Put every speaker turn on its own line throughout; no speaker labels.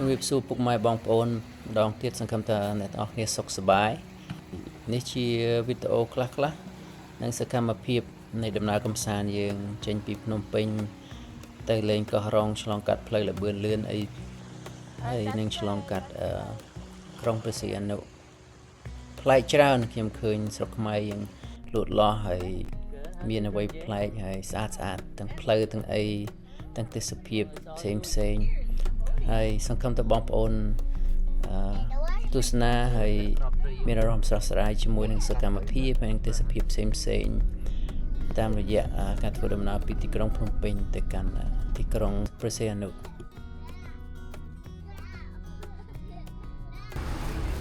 ជំរាបសួរពុកម៉ែបងប្អូនម្ដងទៀតសង្ឃឹមថាអ្នកទាំងអស់គ្នាសុខសប្បាយនេះជាវីដេអូខ្លះៗនិងសកម្មភាពនៃដំណើរកម្សាន្តយើងចេញពីភ្នំពេញទៅលេងកោះរ៉ុងឆ្លងកាត់ផ្លូវលបឿនលឿនអីហើយនឹងឆ្លងកាត់ក្រុងព្រះសីហនុប្លែកច្រើនខ្ញុំឃើញស្រុកខ្មែរយើងលូតលាស់ហើយមានអ្វីប្លែកហើយស្អាតទាំងផ្លូវទាំងអីទាំងទេសភាពផ្សេងហើយសង្ឃឹមថាបងប្អូនទស្សនាហើយមានអារម្មណ៍ស្រស់ស្រាយជាមួយនឹងសកម្មភាពហើយនឹងទេសភាពផ្សេងតាមរយៈការធ្វើដំណើរពីទីក្រុងភ្នំពេញទៅកាន់ទីក្រុងព្រះសីហនុ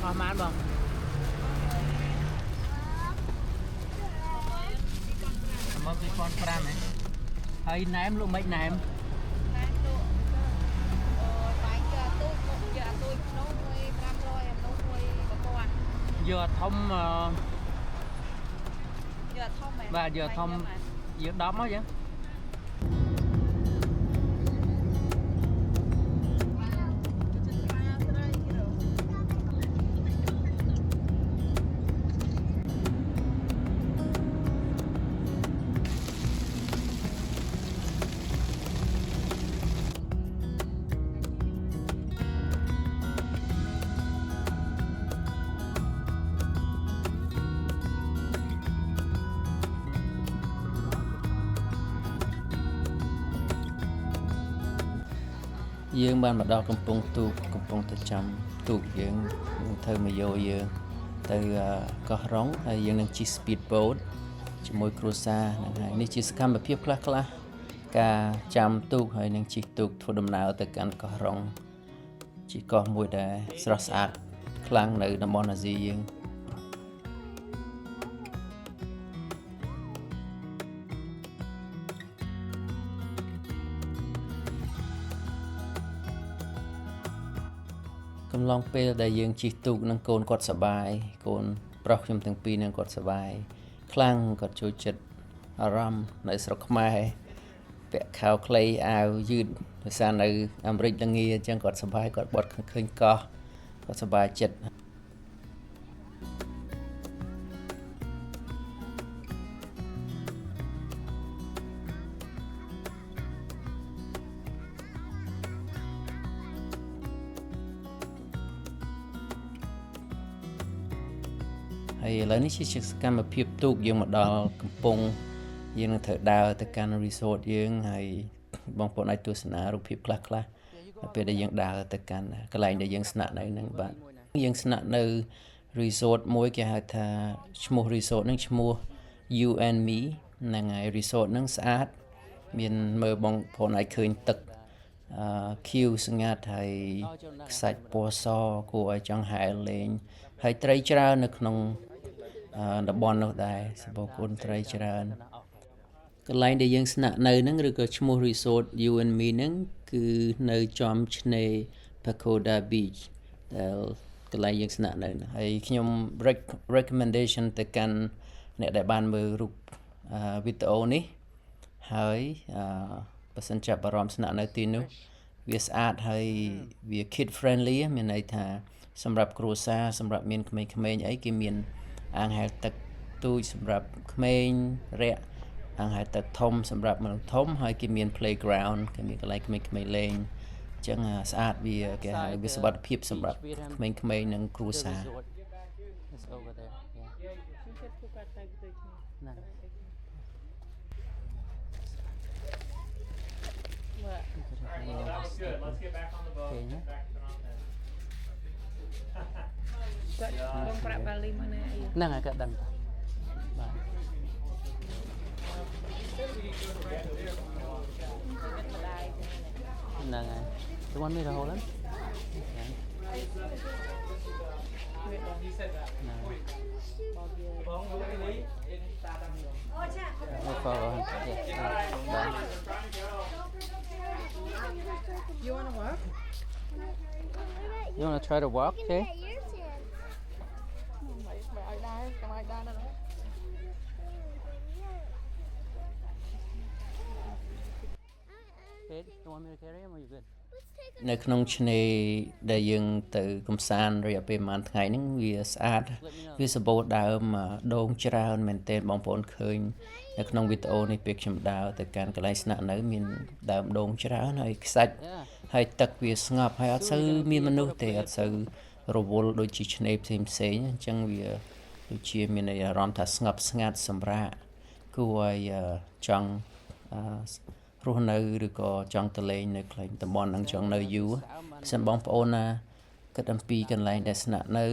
អស់ម៉ានបងមក2005ហ៎ហើយណែមលក់មិនណែមយកធំបាទយកធំយក10មកចឹងយើងបានមកដល់កំពង់ទូកកំពុងតែចាំទូកយើងធ្វើមកយកយើងទៅកោះរ៉ុងហើយយើងនឹងជិះ speed boat ជាមួយគ្រួសារហ្នឹងហើយនេះជាសកម្មភាពខ្លះការចាំទូកហើយនឹងជិះទូកធ្វើដំណើរទៅកាន់កោះរ៉ុងជាកោះមួយដែលស្រស់ស្អាតខ្លាំងនៅតំបន់អាស៊ីយើងកំឡុងពេលដែលយើងជិះទូកនឹងកូនគាត់សប្បាយកូនប្រុសខ្ញុំទាំងពីរនឹងគាត់សប្បាយខ្លាំងគាត់ចូលចិត្តអារម្មណ៍នៅស្រុកខ្មែរពាក់ខោខ្លីអាវយឺតដោយសារនៅអាមេរិកល្ងាអញ្ចឹងគាត់សប្បាយគាត់បត់ឃើញកោះគាត់សប្បាយចិត្តហើយឥឡូវនេះជាសកម្មភាពទូកយើងមកដល់កំពង់យើងនឹងត្រូវដើរទៅកាន់ resort យើងហើយបងប្អូនអាចទស្សនារូបភាពខ្លះដល់ពេលដែលយើងដើរទៅកាន់កន្លែងដែលយើងស្នាក់នៅហ្នឹងបាទយើងស្នាក់នៅ resort មួយគេហៅថាឈ្មោះ resort ហ្នឹងឈ្មោះ You and Me ហ្នឹងហើយ resort ហ្នឹងស្អាតមានមើលបងប្អូនអាចឃើញទឹកខៀវស្ងាត់ហើយខ្សាច់ពណ៌សគួរឲ្យចង់ហែលលេងហើយត្រីច្រើននៅក្នុងតំបន់នោះដែរសម្បូរគុណត្រីច្រើនកន្លែងដែលយើងស្នាក់នៅហ្នឹងឬក៏ឈ្មោះ Resort You and Me ហ្នឹងគឺនៅចំឆ្នេរ Pagoda Beach ដែលកន្លែងយើងស្នាក់នៅហើយខ្ញុំ recommendation ទៅកាន់អ្នកដែលបានមើលរូបវីដេអូនេះហើយបើសិនចាប់អារម្មណ៍ស្នាក់នៅទីនោះវាស្អាតហើយវា kid friendly មានន័យថាសម្រាប់គ្រួសារសម្រាប់មានក្មេងៗអីគេមានអាងហែលទឹកទូចសម្រាប់ក្មេងរាក់អាងហែលទឹកធំសម្រាប់មនុស្សធំហើយគេមាន playground គេមានកន្លែងក្មេងៗលេងអញ្ចឹងស្អាតវាគេហៅវាសុវត្ថិភាពសម្រាប់ក្មេងៗនិងគ្រួសារ
Let's get back on the boat. Back on that.
បងប្រាក់បាលីមកណាអី
ហ្នឹងហើយគាត់ដឹងបាទហ្នឹងហើយ The one meter hole in?
He said that.
No problem.
You want to work?
You want to try to walk, okay?
Mày ai đa đó.
Ed, you want me to carry him or you good?
នៅក្នុងឆ្នេរដែលយើងទៅកំសាន្តរយៈពេលប្រហែលថ្ងៃហ្នឹងវាស្អាត
Let me know.
វាសម្បូរដើមដូងច្រើនមែនទែនបងប្អូនឃើញនៅក្នុងវីដេអូនេះពេលខ្ញុំដើរទៅកាន់កន្លែងស្នាក់នៅមានដើមដូងច្រើនហើយខ្សាច់
Yeah.
ហើយទឹកវាស្ងប់ហើយអត់សូវមានមនុស្សទេអត់សូវរវល់ដូចជាឆ្នេរផ្សេងៗអញ្ចឹងវាដូចជាមានអារម្មណ៍ថាស្ងប់ស្ងាត់សម្រាកគួរឲ្យចង់រស់នៅឬក៏ចង់ទៅលេងនៅក្លែងតំបន់ហ្នឹងចង់នៅយូរសិនបងប្អូនណាគិតអំពីកន្លែងដែលស្នាក់នៅ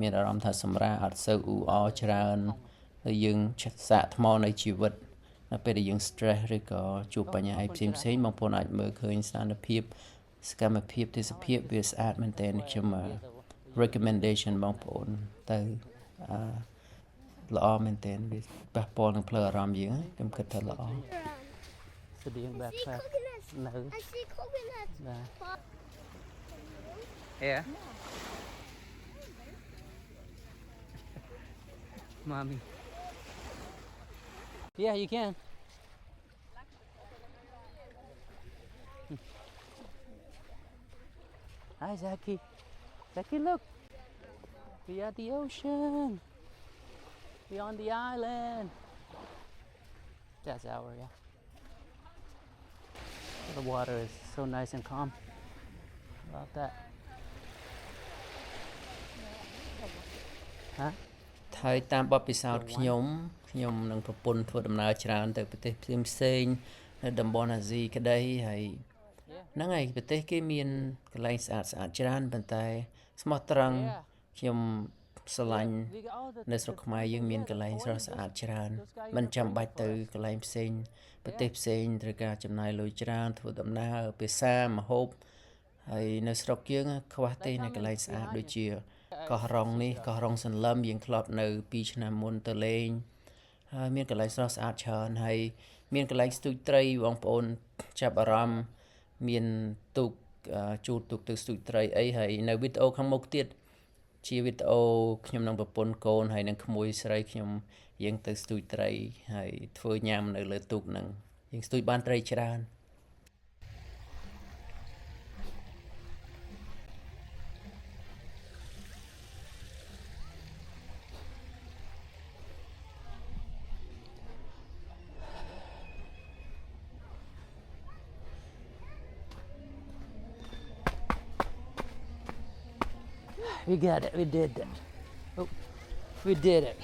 មានអារម្មណ៍ថាសម្រាកអត់សូវអ៊ូអរច្រើនហើយយើងសាកថ្មនៃជីវិតនៅពេលដែលយើង stress ឬក៏ជួបបញ្ហាផ្សេងៗបងប្អូនអាចមើលឃើញស្ថានភាពសកម្មភាពទេសភាពវាស្អាតមែនទែនខ្ញុំ recommendation បងប្អូនទៅល្អមែនទែនវាប៉ះពាល់នឹងផ្លូវអារម្មណ៍យើងខ្ញុំគិតថាល្អ
Studying
See
backpack.
coconuts.
No.
I see coconuts.
Nah.
Pop.
Yeah. Mommy. Yeah, you can. Hi, Zachy. Zachy, look. We at the ocean. We on the island. That's our, yeah. The water is so nice and calm. Love that. Huh?
ហើយតាមបទពិសោធន៍ខ្ញុំនឹងប្រពន្ធធ្វើដំណើរច្រើនទៅប្រទេសផ្សេងៗនៅតំបន់អាស៊ីក្តីហើយហ្នឹងហើយប្រទេសគេមានកន្លែងស្អាតច្រើនប៉ុន្តែស្មោះត្រង់ខ្ញុំស្រឡាញ់
We got all the
នៅស្រុកខ្មែរយើងមានកន្លែងស្រស់ស្អាតច្រើនមិនចាំបាច់ទៅកន្លែងផ្សេងប្រទេសផ្សេងត្រូវការចំណាយលុយច្រើនធ្វើដំណើរភាសាម្ហូបហើយនៅស្រុកយើងខ្វះទេនៅកន្លែងស្អាតដូចជាកោះរ៉ុងនេះកោះរ៉ុងសន្លឹមយើងធ្លាប់នៅ2ឆ្នាំមុនទៅលេងហើយមានកន្លែងស្រស់ស្អាតច្រើនហើយមានកន្លែងស្ទូចត្រីបងប្អូនចាប់អារម្មណ៍មានទូកជួលទូកទៅស្ទូចត្រីអីហើយនៅវីដេអូខាងមុខទៀតជាវីដេអូខ្ញុំនឹងប្រពន្ធកូនហើយនឹងក្មួយស្រីខ្ញុំយើងទៅស្ទូចត្រីហើយធ្វើញ៉ាំនៅលើទូកហ្នឹងយើងស្ទូចបានត្រីច្រើន
We got it. We did it. Oh, we did it.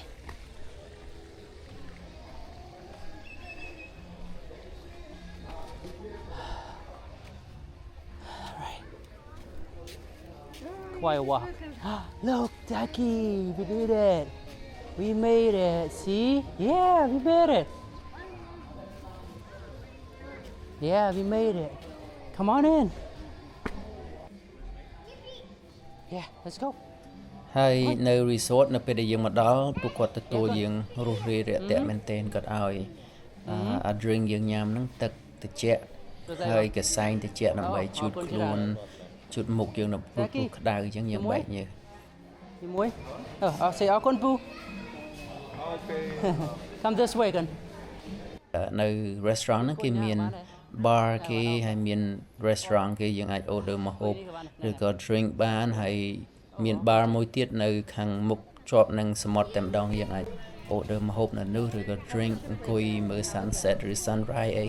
All right. Quiet walk. Look, Ducky, we did it. We made it. See? Yeah, we made it. Yeah, we made it. Come on in. Yeah, let's go.
ហើយនៅ resort នៅពេលដែលយើងមកដល់ពួកគាត់ទទួលយើងរស់រាយរាក់ទាក់មែនទែនគាត់ឲ្យអា drink យើងញ៉ាំហ្នឹងទឹកត្រជាក់ហើយកសែងត្រជាក់ដើម្បីជូតខ្លួនជូតមុខយើងនៅព្រោះក្តៅអញ្ចឹងយើងបែកញើស
Đi muối. I'll say con pu.
Okay.
Come this way con.
នៅ restaurant ហ្នឹងគេមាន bar គេហើយមាន restaurant គេយើងអាច order ម្ហូបឬក៏ drink បានហើយមាន bar មួយទៀតនៅខាងមុខជាប់នឹងសមុទ្រតែម្ដងយើងអាច order ម្ហូបនៅនោះឬក៏ drink អង្គុយមើល sunset ឬ sunrise អី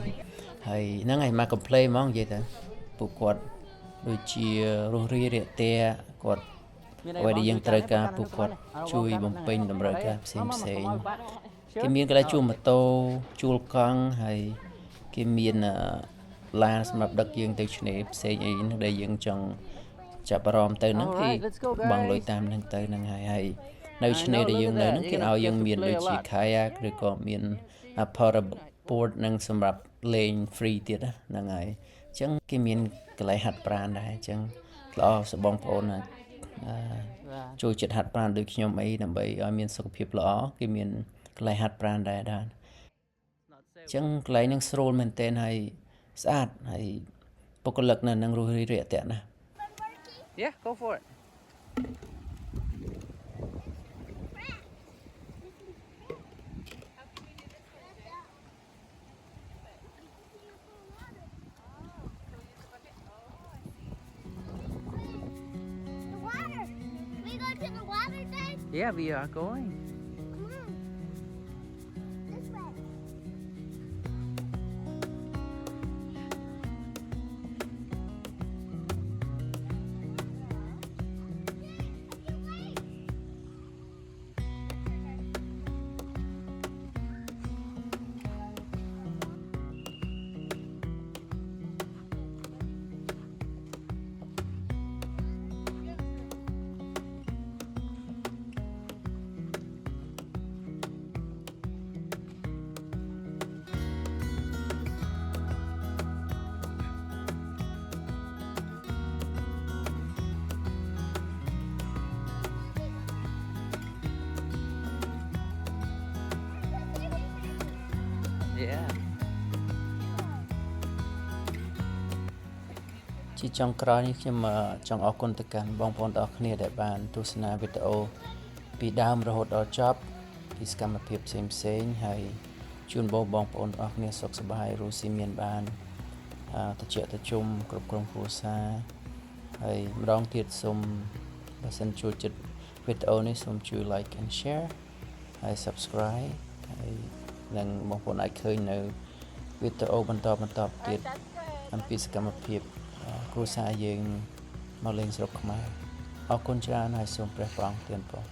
ហើយហ្នឹងហើយមក complain ហ្មងនិយាយទៅពួកគាត់ដូចជារស់រាយរាក់ទាក់គាត់អ្វីដែលយើងត្រូវការពួកគាត់ជួយបំពេញតម្រូវការផ្សេងៗគេមានកន្លែងជួលម៉ូតូជួលកង់ហើយគេមានឡានសម្រាប់ដឹកយើងទៅឆ្នេរផ្សេងអីហ្នឹងដែលយើងចង់ចាប់អារម្មណ៍ទៅហ្នឹងគេបង់លុយតាមហ្នឹងទៅហ្នឹងហើយនៅឆ្នេរដែលយើងនៅហ្នឹងគេឲ្យយើងមានដូចជា kayak ឬក៏មាន paddleboard ហ្នឹងសម្រាប់លេង free ទៀតហ្នឹងហើយអញ្ចឹងគេមានកន្លែងហាត់ប្រាណដែរអញ្ចឹងល្អសម្បងប្អូនណាចូលចិត្តហាត់ប្រាណដូចខ្ញុំអីដើម្បីឲ្យមានសុខភាពល្អគេមានកន្លែងហាត់ប្រាណដែរអញ្ចឹងកន្លែងហ្នឹងស្រួលមែនទែនហើយស្អាតហើយបុគ្គលិកនៅនឹងរស់រាយរាក់ទាក់ណាស់
Yeah, go for it. Yeah, we are going. Yeah.
ជាចុងក្រោយនេះខ្ញុំចង់អរគុណទៅកាន់បងប្អូនទាំងអស់គ្នាដែលបានទស្សនាវីដេអូពីដើមរហូតដល់ចប់ពីសកម្មភាពផ្សេងៗហើយជូនបងប្អូនទាំងអស់គ្នាសុខសប្បាយរស់ស៊ីមានបានត្រជាក់ត្រជុំគ្រប់គ្រងគ្រួសារហើយម្ដងទៀតសូមបើសិនចូលចិត្តវីដេអូនេះសូមជួយ like and share ហើយ subscribe ហើយនឹងបងប្អូនអាចឃើញនៅវីដេអូបន្តទៀតអំពីសកម្មភាពគ្រួសារយើងមកលេងស្រុកខ្មែរអរគុណច្រើនហើយសូមព្រះព្រះអង្គទានពរ